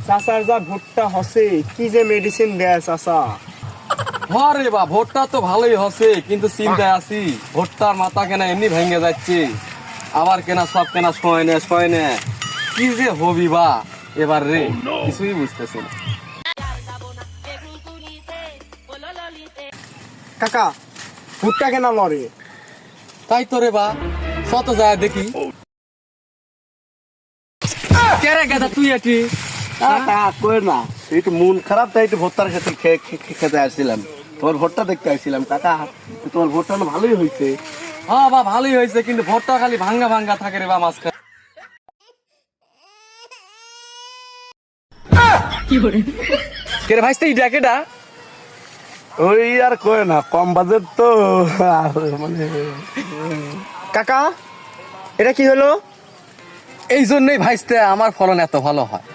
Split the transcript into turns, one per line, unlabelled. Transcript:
চাচার যা ভুট্টা হসে কি যে মেডিসিন দেয় চাচা।
আরে বা ভোটটা তো ভালোই হচ্ছে, কিন্তু চিন্তায় আছি ভোটটার মাথা কেনা এমনি ভেঙে যাচ্ছে, আবার কেনা সব কেনা সময় নে কি যে হবি বা এবার রে কিছুই বুঝতেছি না।
কাকা ভুট্টা কেনা লড়ে।
তাই তো রে বা কত যায় দেখি। কেরে গেদা তুই এটি
কই না একটু মন খারাপ, তাই একটু ভোট্টার খেতে আসছিলাম, তোমার ভোটটা দেখতে আসছিলাম। কাকা তোমার ভোটটা না ভালোই হয়েছে।
হ্যাঁ বা ভালোই হয়েছে, কিন্তু ভোটটা খালি ভাঙ্গা ভাঙ্গা থাকে রে বা মাঝখানে। কেরে ভাইস্তে ইটা কেডা?
ওই আর কই না, কম বাজেট তো আর মানে।
কাকা এটা কি হলো?
এই জন্যই ভাইস্তে আমার ফলন এত ভালো হয়।